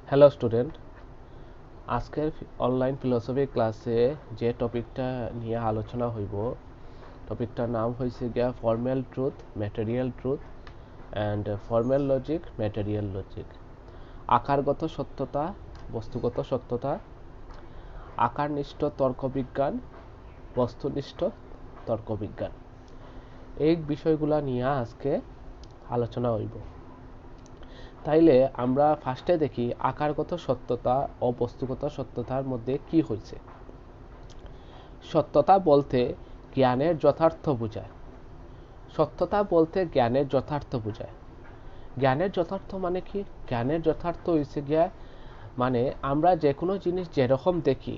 Hello student, আজকের online philosophy ক্লাসে যে টপিকটা নিয়ে আলোচনা হইব, টপিকটার নাম হয়েছে গিয়া formal truth, material truth and formal logic, material logic. আকারগত সত্যতা, বস্তুগত সত্যতা, আকারনিষ্ঠ তর্কবিজ্ঞান, বস্তুনিষ্ঠ তর্কবিজ্ঞান, এই বিষয়গুলা নিয়ে আজকে আলোচনা হইব। তাইলে আমরা ফার্স্টে দেখি আকারগত সত্যতা ও বস্তুগত সত্যতার মধ্যে কি হয়েছে। সত্যতা বলতে জ্ঞানের যথার্থ বোঝায়। সত্যতা বলতে জ্ঞানের যথার্থ বোঝায়। জ্ঞানের যথার্থ মানে কি? জ্ঞানের যথার্থ হয়েছে গিয়া মানে আমরা যে কোনো জিনিস যেরকম দেখি,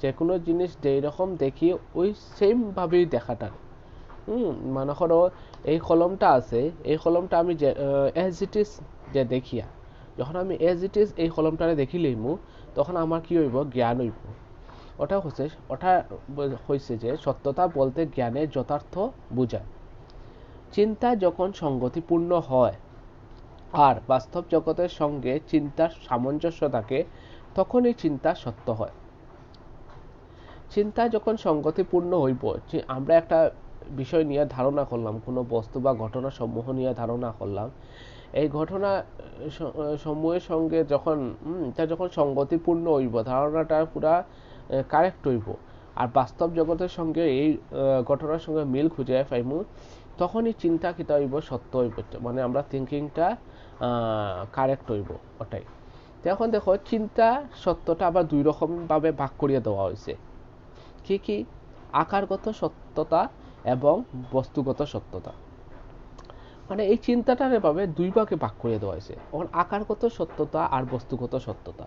যে কোনো জিনিস যেরকম দেখি ওই সেমভাবেই দেখাটা। মনে করো এই কলমটা আছে, এই কলমটা আমি এজ ইট ইজ যে দেখিয়া, যখন আমি এজ ইট ইজ এই কলমটারে দেখি লইমু, তখন আমার কি হইব? জ্ঞান হইব। ওটা হয়েছে যে সত্যতা বলতে জ্ঞানের যথার্থ বোঝায়। চিন্তা যখন সঙ্গতিপূর্ণ হয় আর বাস্তব জগতের সঙ্গে চিন্তার সামঞ্জস্য থাকে, তখনই চিন্তা সত্য হয়। চিন্তা যখন সঙ্গতিপূর্ণ হইব, আমরা একটা বিষয় নিয়ে ধারণা করলাম, কোনো বস্তু বা ঘটনা সমূহ নিয়ে ধারণা করলাম, এই ঘটনা সমূহের সঙ্গে যখন এটা যখন সঙ্গতিপূর্ণ হইব, ধারণাটা পুরা কারেক্ট হইব, আর বাস্তব জগতের সঙ্গে এই ঘটনার সঙ্গে মিল খুঁজে পাইমু, তখনই চিন্তা কিতা হইব? সত্য হইব, মানে আমরা থিঙ্কিংটা কারেক্ট হইব। ওটাই। এখন দেখো, চিন্তা সত্যটা আবার দুই রকম ভাবে ভাগ করিয়ে দেওয়া হয়েছে। কি কি? আকারগত সত্যতা এবং বস্তুগত সত্যতা। মানে এই চিন্তাটার এভাবে দুই ভাগে ভাগ করে দেওয়া হয়েছে, আকারগত সত্যতা আর বস্তুগত সত্যতা।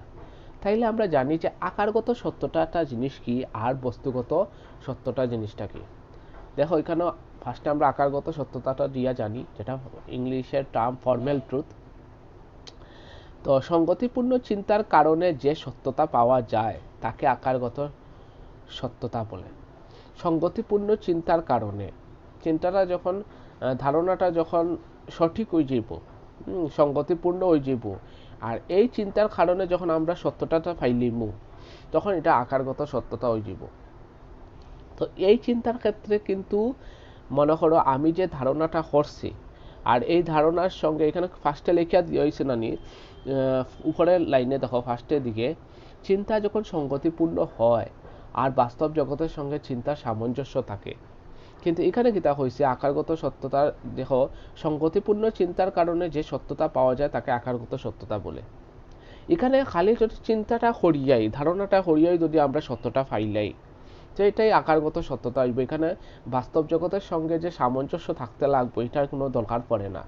তাইলে আমরা জানি যে আকারগত সত্যটা জিনিস কি আর বস্তুগত সত্যটা জিনিসটা কি। দেখো, এখানে ফার্স্টে আমরা আকারগত সত্যতাটা দিয়া জানি, যেটা ইংলিশের টার্ম ফর্মাল ট্রুথ। তো সঙ্গতিপূর্ণ চিন্তার কারণে যে সত্যতা পাওয়া যায় তাকে আকারগত সত্যতা বলে। সঙ্গতিপূর্ণ চিন্তার কারণে চিন্তাটা যখন ধারণাটা যখন সঠিক হয়ে যাব, সঙ্গতিপূর্ণ হয়ে যাব, আর এই চিন্তার কারণে যখন আমরা সত্যটা পাইলিমু, তখন এটা আকারগত সত্যতা হয়ে যাব। তো এই চিন্তার ক্ষেত্রে কিন্তু মনে করো আমি যে ধারণাটা করছি, আর এই ধারণার সঙ্গে এখানে ফার্স্টে লেখা দিয়েছে নানি, উপরের লাইনে দেখো ফার্স্টের দিকে, চিন্তা যখন সঙ্গতিপূর্ণ হয় আর বাস্তব জগতের সঙ্গে চিন্তার সামঞ্জস্য থাকে। কিন্তু এখানে কিতা হয়েছে? আকারগত সত্যতার, দেখো, সঙ্গতিপূর্ণ চিন্তার কারণে যে সত্যতা পাওয়া যায় তাকে আকারগত সত্যতা বলে। এখানে খালি যদি চিন্তাটা হরিয়াই, ধারণাটা হরিয়াই যদি আমরা সত্যটা ফাইলাই, তো এটাই আকারগত সত্যতা আসবে। এখানে বাস্তব জগতের সঙ্গে যে সামঞ্জস্য থাকতে লাগবে এটার কোনো দরকার পড়ে না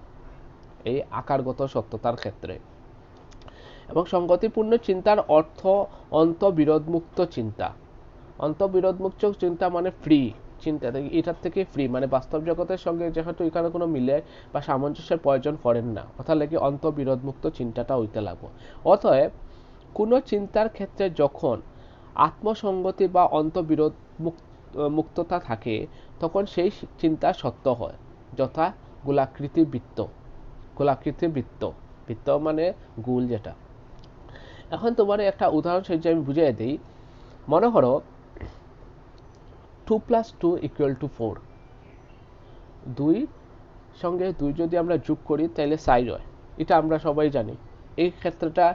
এই আকারগত সত্যতার ক্ষেত্রে। এবং সঙ্গতিপূর্ণ চিন্তার অর্থ অন্তবিরোধমুক্ত চিন্তা। অন্তবিরোধমুক্ত চিন্তা মানে ফ্রি চিন্তা, এটার থেকে ফ্রি, মানে বাস্তব জগতের সঙ্গে যেহেতু এখানে কোনো মিলে বা সামঞ্জস্যের প্রয়োজন পড়েন না, অর্থাৎ লাগে অন্তবিরোধমুক্ত চিন্তাটা হইতে লাগবে। অতএব কোনো চিন্তার ক্ষেত্রে যখন আত্মসঙ্গতি বা অন্তবিরোধ মুক্ততা থাকে, তখন সেই চিন্তা সত্য হয়। যথা গোলাকৃতি বৃত্ত। গোলাকৃতি বৃত্ত, বৃত্ত মানে গোল যেটা। এখন তোমার একটা উদাহরণ সহিত আমি বুঝিয়ে দিই। মনে করো 2 + 2 = 4। 2 সঙ্গে 2 যদি আমরা যোগ করি তাহলে 4 হয়, এটা আমরা সবাই জানি। এই ক্ষেত্রটা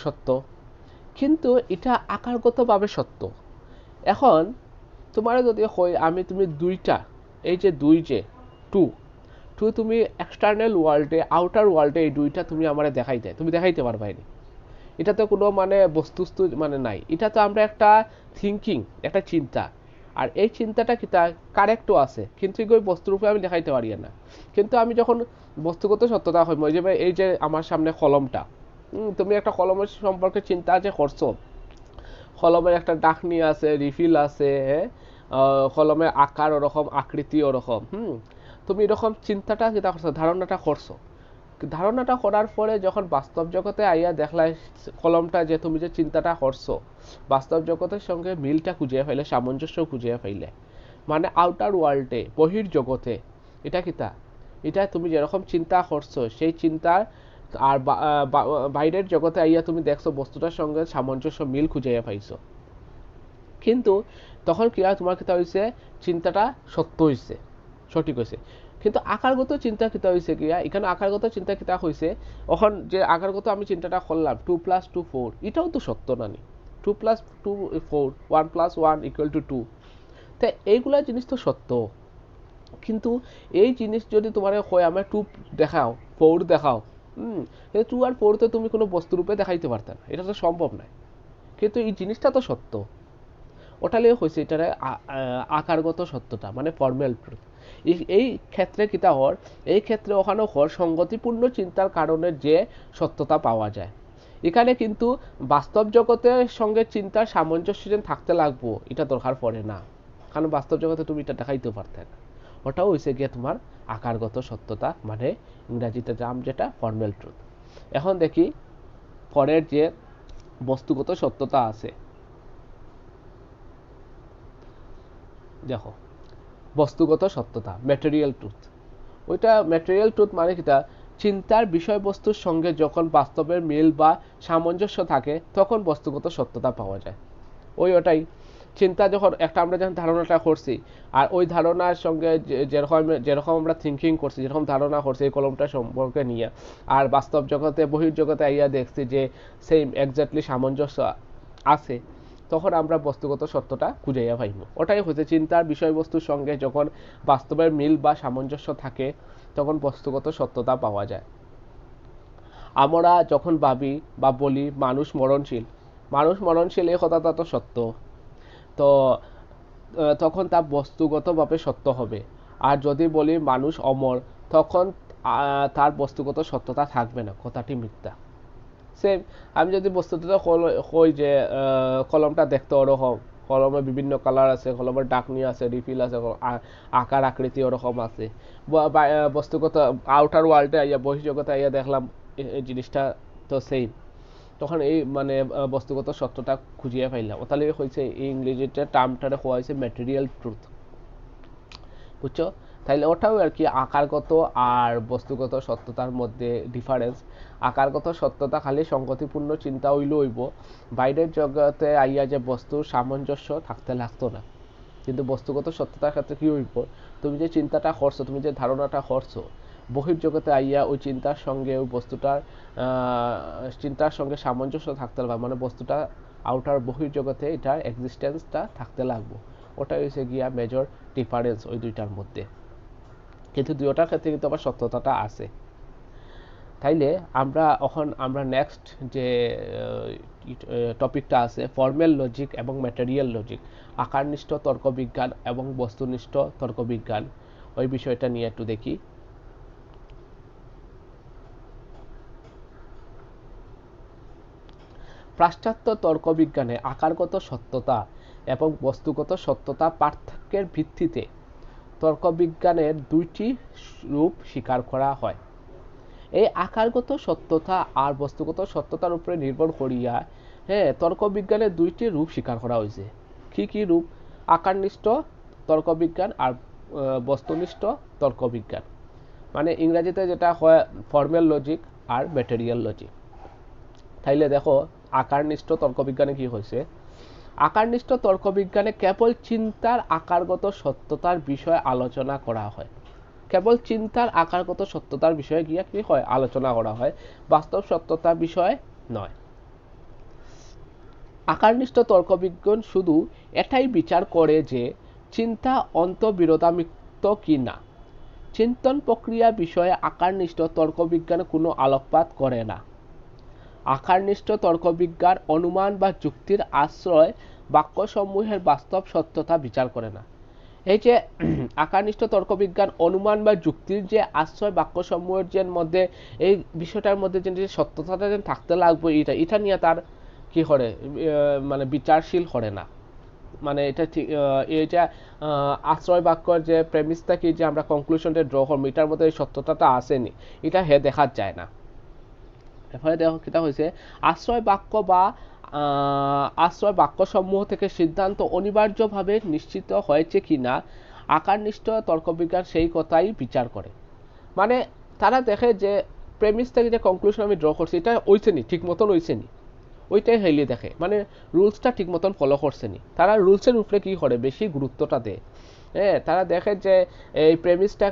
সত্য, কিন্তু এটা আকারগতভাবে সত্য। এখন তোমার যদি হয় আমি তুমি দুইটা, এই যে 2 যে 2 তুমি এক্সটার্নাল ওয়ার্ল্ডে, আউটার ওয়ার্ল্ডে এই দুইটা তুমি আমার দেখাইতে, তুমি দেখাইতে পারবাই না। এটা তো কোনো মানে বস্তুস্থ মানে নাই, এটা তো আমরা একটা থিঙ্কিং, একটা চিন্তা, আর এই চিন্তাটা কি তা কারেক্টও আছে, কিন্তু এই বস্তুর উপরে আমি দেখাইতে পারি না। কিন্তু আমি যখন বস্তুগত সত্যতা হয়, এই যে আমার সামনে কলমটা, তুমি একটা কলমের সম্পর্কে চিন্তা যে করছো, কলমের একটা ডাকনি আছে, রিফিল আছে, কলমের আকার ওরকম, আকৃতি ওরকম, তুমি এরকম চিন্তাটা যেটা করছো, ধারণাটা করছো, ধারণাটা করার পরে যখন বাস্তব জগতে আইয়া দেখলাই কলমটা যে তুমি যে চিন্তাটা করছো বাস্তব জগতের সঙ্গে মিলটা খুঁজে পাইলে, সামঞ্জস্য খুঁজে পাইলে, মানে আউটার ওয়ার্ল্ডে, বহির জগতে, এটা কিতা, এটা তুমি যেরকম চিন্তা করছো সেই চিন্তার আর বাইরের জগতে আইয়া তুমি দেখছো বস্তুটার সঙ্গে সামঞ্জস্য মিল খুঁজাইয়া পাইছো, কিন্তু তখন কি হয়, তোমার কিতা হয়েছে, চিন্তাটা সত্য হয়েছে, সঠিক হয়েছে। কিন্তু আকারগত চিন্তা কিতা হয়েছে গিয়া, এখানে আকারগত চিন্তা কিতা হয়েছে, এখন যে আকারগত আমি চিন্তাটা করলাম 2+2 4, এটাও তো সত্য নানি, 2+2 4, 1+1 = 2, তো এইগুলা জিনিস তো সত্য। কিন্তু এই জিনিস যদি তোমার হয় আমার 2 দেখাও 4 দেখাও, 2 আর 4 তো তুমি কোনো বস্তুরূপে দেখাইতে পারতে না, এটা তো সম্ভব নয়। কিন্তু এই জিনিসটা তো সত্য, ওটালে হয়েছে এটার আকারগত সত্যতা, মানে ফর্মাল ট্রুথ। এই ক্ষেত্রে কিতা হর, এই ক্ষেত্রে ওখানে হর সঙ্গতিপূর্ণ চিন্তার কারণে যে সত্যতা পাওয়া যায়। এখানে কিন্তু বাস্তব জগতের সঙ্গে চিন্তার সামঞ্জস্য থাকতে লাগবো এটা দরকার পড়ে না, কারণ বাস্তব জগতে তুমি এটা দেখাইতেও পারতে না। ওটাও হয়েছে গিয়ে তোমার আকারগত সত্যতা, মানে ইংরাজিতে নাম যেটা ফর্মাল ট্রুথ। এখন দেখি পরের যে বস্তুগত সত্যতা আছে। দেখো বস্তুগত সত্যতা, ম্যাটেরিয়াল ট্রুথ। ওইটা ম্যাটেরিয়াল ট্রুথ মানে কিটা, চিন্তার বিষয়বস্তুর সঙ্গে যখন বাস্তবের মিল বা সামঞ্জস্য থাকে তখন বস্তুগত সত্যতা পাওয়া যায়। ওটাই চিন্তা যখন একটা আমরা যখন ধারণাটা করছি, আর ওই ধারণার সঙ্গে যেরকম আমরা থিঙ্কিং করছি, যেরকম ধারণা করছি এই কলমটা সম্পর্কে নিয়ে, আর বাস্তব জগতে বহির্জগতে আইয়া দেখছি যে সেম এক্স্যাক্টলি সামঞ্জস্য আছে, তখন আমরা বস্তুগত সত্যটা খুঁজাইয়া পাইব। ওটাই হচ্ছে চিন্তার বিষয়বস্তুর সঙ্গে যখন বাস্তবের মিল বা সামঞ্জস্য থাকে তখন বস্তুগত সত্যতা পাওয়া যায়। আমরা যখন ভাবি বা বলি মানুষ মরণশীল, এই কথাটা তো সত্য, তো তখন তা বস্তুগতভাবে সত্য হবে। আর যদি বলি মানুষ অমর, তখন তার বস্তুগত সত্যতা থাকবে না, কথাটি মিথ্যা। সেম আমি যদি বস্তুটা কই যে কলমটা দেখতে ওরকম, কলমে বিভিন্ন কালার আছে, কলমের ডাকনি আছে, রিফিল আছে, আকার আকৃতি ওরকম আছে, বস্তুগত আউটার ওয়ার্ল্ডে আইয়া বহির্জগতে আইয়া দেখলাম এই জিনিসটা তো সেম, তখন এই মানে বস্তুগত সত্যটা খুঁজিয়ে পাইলাম। তাহলে হয়েছে এই ইংরেজিতে টার্মটারে হওয়া হয়েছে ম্যাটেরিয়াল ট্রুথ, বুঝছো? তাইলে ওটাও আর কি আকারগত আর বস্তুগত সত্যতার মধ্যে ডিফারেন্স। আকারগত সত্যতা খালি সংগতিপূর্ণ চিন্তা হইব, বাইরের জগতে আইয়া যে বস্তুর সামঞ্জস্য থাকতে লাগতো না। কিন্তু বস্তুগত সত্যতার ক্ষেত্রে কি হইব, তুমি যে চিন্তাটা করছো, তুমি যে ধারণাটা করছো, বহির্জগতে আইয়া ওই চিন্তার সঙ্গে ওই বস্তুটার চিন্তার সঙ্গে সামঞ্জস্য থাকতে লাগবে, মানে বস্তুটা আউটার বহির্জগতে এটার এক্সিস্টেন্সটা থাকতে লাগবে। ওটাই হচ্ছে গিয়া মেজর ডিফারেন্স ওই দুইটার মধ্যে। কিন্তু দুইটার ক্ষেত্রে কিন্তু আবার সত্যতাটা আছে। তাইলে আমরা নেক্সট যে টপিকটা আছে ফর্মাল লজিক এবং ম্যাটেরিয়াল লজিক, আকারনিষ্ঠ তর্কবিজ্ঞান এবং বস্তুনিষ্ঠ তর্কবিজ্ঞান, ওই বিষয়টা নিয়ে একটু দেখি। পাশ্চাত্য তর্কবিজ্ঞানে আকারগত সত্যতা এবং বস্তুগত সত্যতা পার্থক্যের ভিত্তিতে তর্কবিজ্ঞানের দুইটি রূপ স্বীকার করা হয়। এই আকারগত সত্যতা আর বস্তুগত সত্যতার উপরে নির্ভর করিয়া তর্কবিজ্ঞানের দুইটি রূপ স্বীকার করা হয়েছে। কি কি রূপ? আকারনিষ্ঠ তর্কবিজ্ঞান আর বস্তুনিষ্ঠ তর্কবিজ্ঞান, মানে ইংরেজিতে যেটা হয় ফর্মাল লজিক আর ম্যাটেরিয়াল লজিক। তাইলে দেখো আকারনিষ্ঠ তর্কবিজ্ঞানে কি হয়েছে, আকারনিষ্ঠ তর্কবিজ্ঞানে কেবল চিন্তার আকারগত সত্যতার বিষয়ে আলোচনা করা হয়, কেবল চিন্তার আকারগত সত্যতার বিষয়ে গিয়া কি হয় আলোচনা করা হয়, বাস্তব সত্যতার বিষয় নয়। আকারনিষ্ঠ তর্কবিজ্ঞান শুধু এটাই বিচার করে যে চিন্তা অন্তঃবিরোধামুক্ত কি না। চিন্তন প্রক্রিয়া বিষয়ে আকারনিষ্ঠ তর্কবিজ্ঞান কোনো আলোকপাত করে না। আকারনিষ্ঠ তর্কবিজ্ঞান অনুমান বা যুক্তির আশ্রয় বাক্যসমূহের বাস্তব সত্যতা বিচার করে না। এই যে আকারনিষ্ঠ তর্কবিজ্ঞান অনুমান বা যুক্তির যে আশ্রয় বাক্যসমূহের যে মধ্যে এই বিষয়টার মধ্যে যে সত্যতাটা যেন থাকতে লাগবে, এটা নিয়ে তার কি করে মানে বিচারশীল করে না। মানে এটা ঠিক এইটা আশ্রয় বাক্যর যে প্রেমিসটা কি যে আমরা কনক্লুশনটা ড্র করবো, এটার মধ্যে এই সত্যতাটা আসেনি, এটা দেখা যায় না। এরপরে দেখো কিটা হয়েছে, আশ্রয় বাক্য বা আশ্রয় বাক্যসমূহ থেকে সিদ্ধান্ত অনিবার্যভাবে নিশ্চিত হয়েছে কিনা আকারনিষ্ঠ তর্কবিজ্ঞান সেই কথাই বিচার করে। মানে তারা দেখে যে প্রেমিস থেকে যে কনক্লুশন আমি ড্র করছি এটা হইছে নি ঠিক মতন হইছে নি, ওইটাই হেলি দেখে, মানে রুলসটা ঠিক মতন ফলো করছে নি। তারা রুলসের উপরে কি করে বেশি গুরুত্বটা দেয়। হ্যাঁ, তারা দেখে যে এই প্রেমিসটা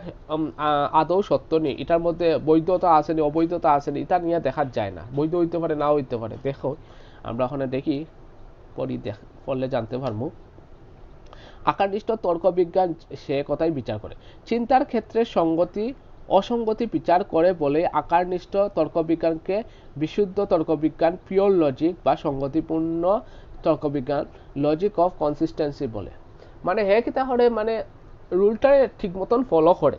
আদৌ সত্য নেই, এটার মধ্যে বৈধতা আসেনি অবৈধতা আসেনি, এটা নিয়ে দেখা যায় না, বৈধ হইতে পারে না হইতে পারে। দেখো আমরা ওখানে দেখি পড়লে জানতে পারবো। আকারনিষ্ঠ তর্কবিজ্ঞান সে কথাই বিচার করে, চিন্তার ক্ষেত্রে সঙ্গতি অসঙ্গতি বিচার করে বলে আকারনিষ্ঠ তর্কবিজ্ঞানকে বিশুদ্ধ তর্কবিজ্ঞান পিওর লজিক বা সঙ্গতিপূর্ণ তর্কবিজ্ঞান লজিক অফ কনসিস্টেন্সি বলে। মানে হে কিতা করে, মানে রুলটারে ঠিক মতন ফলো করে,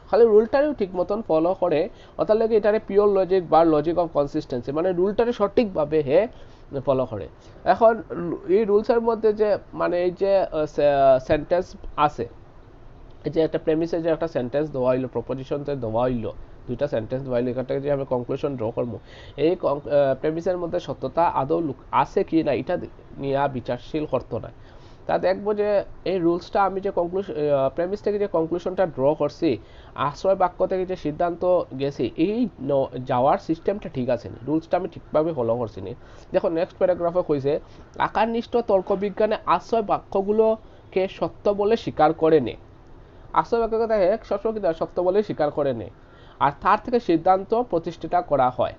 খালি রুলটারেও ঠিক মতন ফলো করে, অর্থাৎ লাগে এটারে পিওর লজিক বা লজিক অফ কনসিস্টেন্সি, মানে রুলটারে সঠিকভাবে হে ফলো করে। এখন এই রুলসের মধ্যে যে মানে এই যে সেন্টেন্স আছে, এই যে একটা প্রেমিসে যে একটা সেন্টেন্স দেওয়া হইলো, প্রপোজিশন যে দেওয়া হইলো, দুইটা সেন্টেন্স দেওয়া হইলো, এখানটাকে যে আমি কনক্লুশন ড্র করবো, এই প্রেমিসের মধ্যে সত্যতা আদৌ আছে কি না এটা নিয়ে বিচারশীল করতো না। তা দেখবো যে এই রুলসটা আমি যে প্রেমিস থেকে যে কনক্লুশনটা ড্র করছি, আশ্রয় বাক্য থেকে যে সিদ্ধান্ত গেছি, এই যাওয়ার সিস্টেমটা ঠিক আছে নি, রুলসটা আমি ঠিকভাবে ফলো করছি নি। দেখো নেক্সট প্যারাগ্রাফে কইছে আকারনিষ্ঠ তর্কবিজ্ঞানে আশ্রয় বাক্যগুলোকে সত্য বলে স্বীকার করে নে, আশ্রয় বাক্যকে সবসময় সত্য বলে স্বীকার করে নে, আর তার থেকে সিদ্ধান্ত প্রতিষ্ঠিত করা হয়।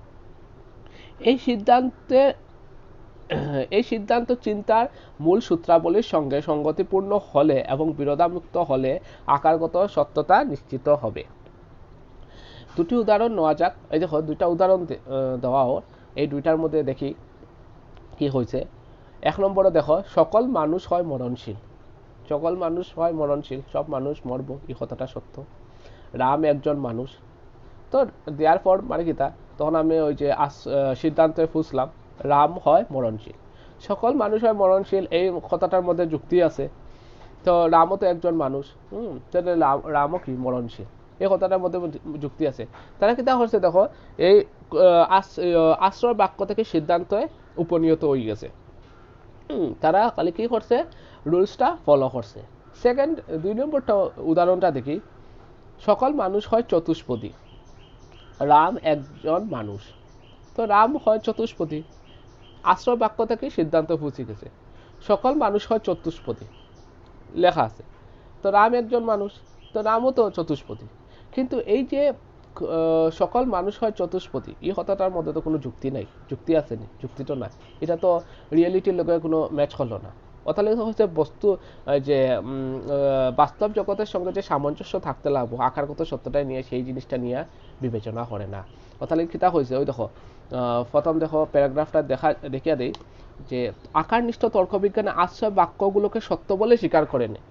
এই সিদ্ধান্ত চিন্তার মূল সূত্রাবলীর সঙ্গে সঙ্গতিপূর্ণ হলে এবং বিরোধামুক্ত হলে আকারগত সত্যতা নিশ্চিত হবে। দুটি উদাহরণ নেওয়া যাক। এই দেখো দুইটা উদাহরণ দেওয়া হোক, এই দুইটার মধ্যে দেখি কি হয়েছে। এক নম্বরে দেখো, সকল মানুষ হয় মরণশীল, সকল মানুষ হয় মরণশীল, সব মানুষ মরব, এই কথাটা সত্য। রাম একজন মানুষ, তো দেওয়ার পর মানে কি তা, তখন আমি ওই যে সিদ্ধান্তে ফুসলাম রাম হয় মরণশীল, সকল মানুষ হয় মরণশীল, এই কথাটার মধ্যে যুক্তি আছে, তো রামও তো একজন মানুষ, তাহলে রামও কি মরণশীল, এই কথাটার মধ্যে যুক্তি আছে। তারা কি তা হচ্ছে দেখো, এই আশ্রয় বাক্য থেকে সিদ্ধান্তে উপনীত হয়ে গেছে। তারা খালি কি করছে, রুলসটা ফলো করছে। সেকেন্ড, 2 নম্বরটা উদাহরণটা দেখি, সকল মানুষ হয় চতুষ্পদী, রাম একজন মানুষ, তো রাম হয় চতুষ্পদী, আশ্রয় বাক্য থেকে সিদ্ধান্ত পৌঁছে গেছে, সকল মানুষ হয় চতুষ্পদী লেখা আছে, তো রাম একজন মানুষ, তো রামও তো চতুষ্পদী। কিন্তু এই যে সকল মানুষ হয় চতুষ্পদী, এই কথাটার মধ্যে তো কোনো যুক্তি নাই, যুক্তি আছে নি, যুক্তি তো নাই, এটা তো রিয়েলিটির লোকের কোনো ম্যাচ হলো না। অর্থাৎ হচ্ছে বস্তু যে বাস্তব জগতের সঙ্গে যে সামঞ্জস্য থাকতে লাগবো আকারগত সত্যটাই নিয়ে, সেই জিনিসটা নিয়ে বিবেচনা করে না। অর্থাৎ কিতা হয়েছে, ওই দেখো প্রথম দেখো প্যারাগ্রাফটা দেখিয়া দেই যে আকারনিষ্ঠ তর্কবিজ্ঞানে আশ্রয় বাক্যগুলোকে সত্য বলে স্বীকার করে নেয়,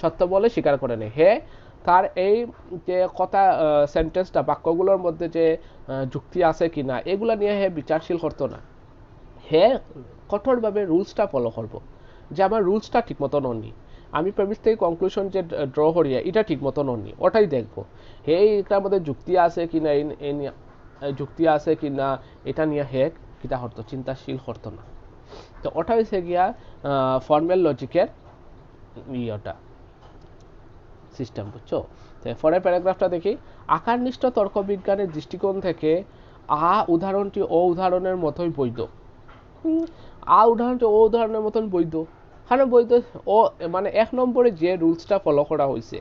সত্য বলে স্বীকার করে নেয়। হে তার এই যে কথা সেন্টেন্সটা বাক্যগুলোর মধ্যে যে যুক্তি আছে কিনা এগুলা নিয়ে হে বিচারশীল করতো না, হে কঠোরভাবে রুলসটা ফলো করবো, যে আমার রুলসটা ঠিক মতো নননি, আমি প্রেমিস থেকে কনক্লুশন যে ড্র করিয়া এটা ঠিক মতো নননি, ওটাই দেখবো। হে এটার মধ্যে যুক্তি আছে কিনা, যুক্তি আছে কিনা এটা নিয়ে হে কিতা হতো, চিন্তাশীল করতো না। তো ওটা হয়েছে গিয়া ফর্মাল লজিকের ইয়েটা সিস্টেম, বুঝছো। পরের প্যারাগ্রাফটা দেখি, আকারনিষ্ঠ তর্কবিজ্ঞানের দৃষ্টিকোণ থেকে উদাহরণটি ও উদাহরণের মতোই বৈধ। উদাহরণটি ও উদাহরণের মতন বৈধ, কারণ বৈধ ও মানে 1 নম্বরে যে রুলসটা ফলো করা হয়েছে,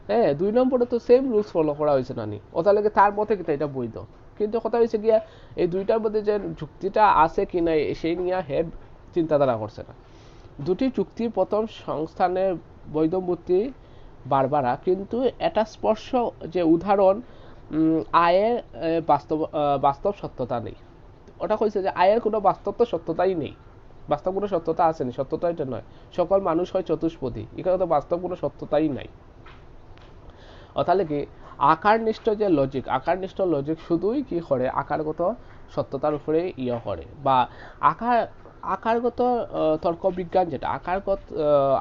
হ্যাঁ 2 নম্বরে তো সেম রুলস ফলো করা হয়েছে নানি, ওটা লাগে তার মতে কিটা এটা বৈধ। কিন্তু কথা হয়েছে গিয়া এই দুইটার মধ্যে যে যুক্তিটা আছে কি না সেই নিয়ে হে চিন্তাধারা করছে না। দুটি যুক্তি প্রথম সংস্থানের বৈধমূর্তি বারবারা, কিন্তু এটা স্পর্শ যে উদাহরণ আয়ের বাস্তব সত্যতা নেই। ওটা কইছে যে আয়ের কোনো বাস্তব তো সত্যতাই নেই, বাস্তব কোনো সত্যতা আসেনি, সত্যতা এটা নয়, সকল মানুষ হয় চতুষ্পদী, এখানে তো বাস্তব কোনো সত্যতাই নাই। তাহলে কি আকারনিষ্ঠ যে লজিক, আকারনিষ্ঠ লজিক শুধুই কি করে আকারগত সত্যতার উপরে করে, বা আকারগত তর্কবিজ্ঞান যেটা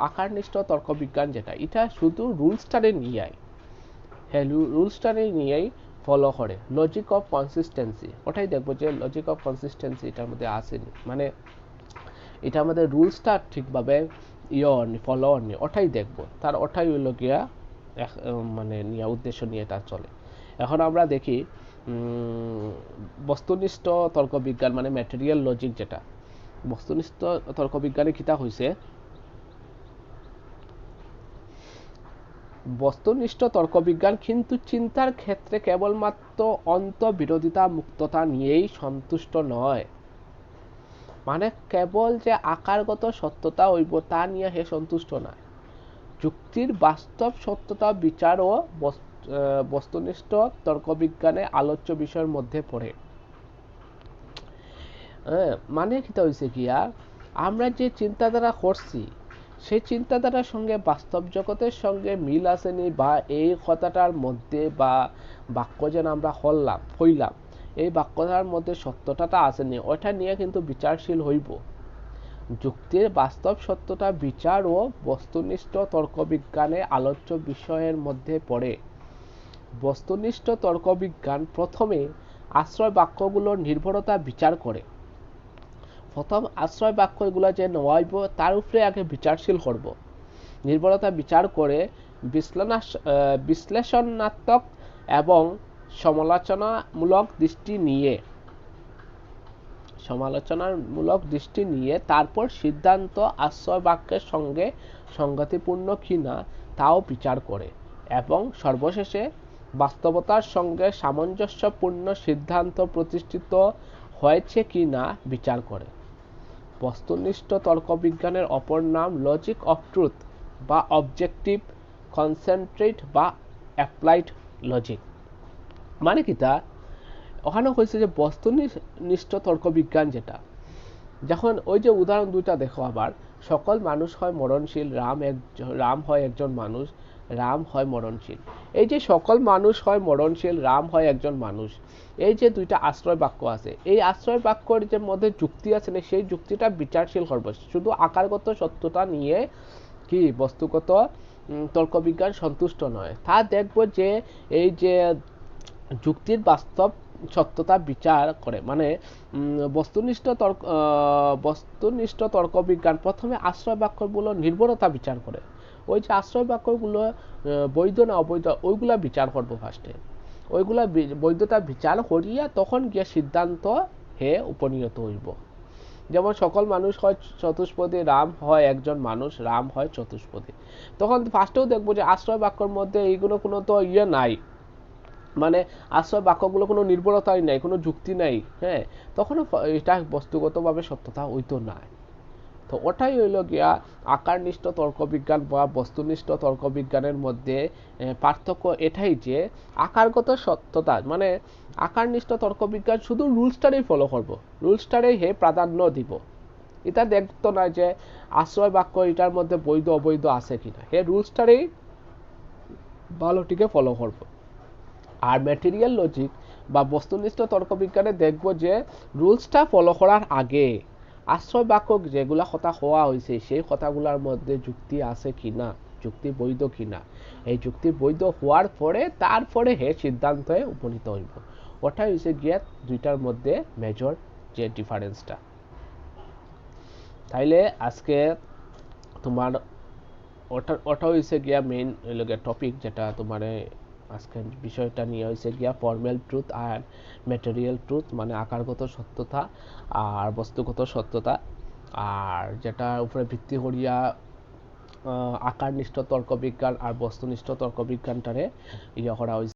আকারনিষ্ঠ তর্কবিজ্ঞান যেটা, এটা শুধু রুলসটারে নিয়েই, হ্যাঁ রুলসটারে নিয়েই ফলো করে, লজিক অফ কনসিস্টেন্সি, ওটাই দেখবো যে লজিক অফ কনসিস্টেন্সি এটার মধ্যে আসেনি, মানে এটা আমাদের রুলসটা ঠিকভাবে ফলো অনি, ওটাই দেখবো, তার ওটাই হইল গিয়া মানে নিয়ে উদ্দেশ্য নিয়ে এটা চলে। এখন আমরা দেখি বস্তুনিষ্ঠ তর্কবিজ্ঞান মানে ম্যাটেরিয়াল লজিক, যেটা বস্তুনিষ্ঠ তর্কবিজ্ঞানে কিতা হয়েছে, বস্তুনিষ্ঠ তর্কবিজ্ঞান কিন্তু চিন্তার ক্ষেত্রে কেবলমাত্র অন্তবিরোধিতা মুক্ততা নিয়েই সন্তুষ্ট নয়। মানে কেবল যে আকারগত সত্যতা হইব তা নিয়ে হে সন্তুষ্ট নয়, যুক্তির বাস্তব সত্যতা বিচারও বস্তুনিষ্ঠ তর্কবিজ্ঞানে আলোচ্য বিষয়ের মধ্যে পড়ে। মানে কিতা হয়েছে গিয়া, আমরা যে চিন্তাধারা করছি সেই চিন্তাধারার সঙ্গে বাস্তব জগতের সঙ্গে মিল আসেনি, বা এই কথাটার মধ্যে বা বাক্য যেন আমরা হইলাম এই বাক্যটার মধ্যে সত্যতাটা আসেনি, ওটা নিয়ে কিন্তু বিচারশীল হইব। যুক্তির বাস্তব সত্যতা বিচার ও বস্তুনিষ্ঠ তর্কবিজ্ঞানে আলোচ্য বিষয়ের মধ্যে পড়ে। বস্তুনিষ্ঠ তর্কবিজ্ঞান প্রথমে আশ্রয় বাক্যগুলোর নির্ভরতা বিচার করে। প্রথম আশ্রয় বাক্যগুলো যে নয়াইব তার উপরে আগে বিচারশীল করব, নির্ভরতা বিচার করে বিশ্লেষণাত্মক এবং সমালোচনামূলক দৃষ্টি নিয়ে তারপর সিদ্ধান্ত আশ্রয় বাক্যের সঙ্গে সংগতিপূর্ণ কিনা তাও বিচার করে, এবং সর্বশেষে বাস্তবতার সঙ্গে সামঞ্জস্যপূর্ণ সিদ্ধান্ত প্রতিষ্ঠিত হয়েছে কিনা বিচার করে। বস্তুনিষ্ঠ তর্কবিজ্ঞানের অপর নাম লজিক অফ ট্রুথ বা অবজেক্টিভ কনসেন্ট্রেট বা অ্যাপ্লাইড লজিক। মানে কি তা, ওখানে হয়েছে যে বস্তুনিষ্ঠ তর্কবিজ্ঞান যেটা, যখন ওই যে উদাহরণ দুইটা দেখো, আবার সকল মানুষ হয় মরণশীল, রাম হয় একজন মানুষ, রাম হয় মরণশীল। এই যে সকল মানুষ হয় মরণশীল, রাম হয় একজন মানুষ, এই যে দুইটা আশ্রয় বাক্য আছে, এই আশ্রয় বাক্যর যে মধ্যে যুক্তি আছে না, সেই যুক্তিটা বিচারশীল করবে। শুধু আকারগত সত্যতা নিয়ে কি বস্তুগত তর্কবিজ্ঞান সন্তুষ্ট নয়, তা দেখবো যে এই যে যুক্তির বাস্তব সত্যতা বিচার করে। মানে বস্তুনিষ্ঠ তর্কবিজ্ঞান প্রথমে আশ্রয় বাক্যগুলো নির্ভরতা বিচার করে। ওই যে আশ্রয় বাক্যগুলো বৈধ না অবৈধ ওইগুলা বিচার করবো ফার্স্টে, ওইগুলা বৈধতা বিচার করিয়া তখন গিয়ে সিদ্ধান্ত হে উপনীত হইব। যেমন সকল মানুষ হয় চতুষ্পদী, রাম হয় একজন মানুষ, রাম হয় চতুষ্পদী। তখন ফার্স্টেও দেখবো যে আশ্রয় বাক্যর মধ্যে এইগুলো কোনো তো নাই, মানে আশ্রয় বাক্যগুলো কোনো নির্ভরতাই নাই, কোনো যুক্তি নাই, হ্যাঁ, তখন এটা বস্তুগতভাবে সত্যতা হইতো না। তো ওটাই হইল গিয়া আকারনিষ্ঠ তর্কবিজ্ঞান বা বস্তুনিষ্ঠ তর্কবিজ্ঞানের মধ্যে পার্থক্য এটাই যে আকারগত সত্যতা, মানে আকারনিষ্ঠ তর্কবিজ্ঞান শুধু রুলসটারেই ফলো করব, রুলসটারেই হে প্রাধান্য দিব। এটা দেখতো না যে আশ্রয় বাক্য এটার মধ্যে বৈধ অবৈধ আছে কিনা, হে রুলসটারেই ভালোটিকে ফলো করব। আর ম্যাটেরিয়াল লজিক বা বস্তুনিষ্ঠ তর্কবিজ্ঞানে দেখব যে রুলসটা ফলো করার আগে আশ্রয় বাক্য যেগুলা কথা হওয়া হয়েছে সেই কথাগুলোর মধ্যে যুক্তি আছে কিনা, যুক্তি বৈধ কিনা, এই যুক্তি বৈধ হওয়ার পরে তারপরে হে সিদ্ধান্তে উপনীত হইব। ওটাই হয়েছে গিয়ে দুইটার মধ্যে মেজর যে ডিফারেন্সটা। তাইলে আজকে তোমার ওটা হয়েছে গিয়া মেইন টপিক, যেটা তোমার আজকের বিষয়টা নিয়ে হয়েছে গিয়া ফর্মাল ট্রুথ আর ম্যাটেরিয়াল ট্রুথ, মানে আকারগত সত্যতা আর বস্তুগত সত্যতা, আর যেটা উপরে ভিত্তি করিয়া আকারনিষ্ঠ তর্কবিজ্ঞান আর বস্তুনিষ্ঠ তর্কবিজ্ঞানটারে ইয়ে করা হয়েছে।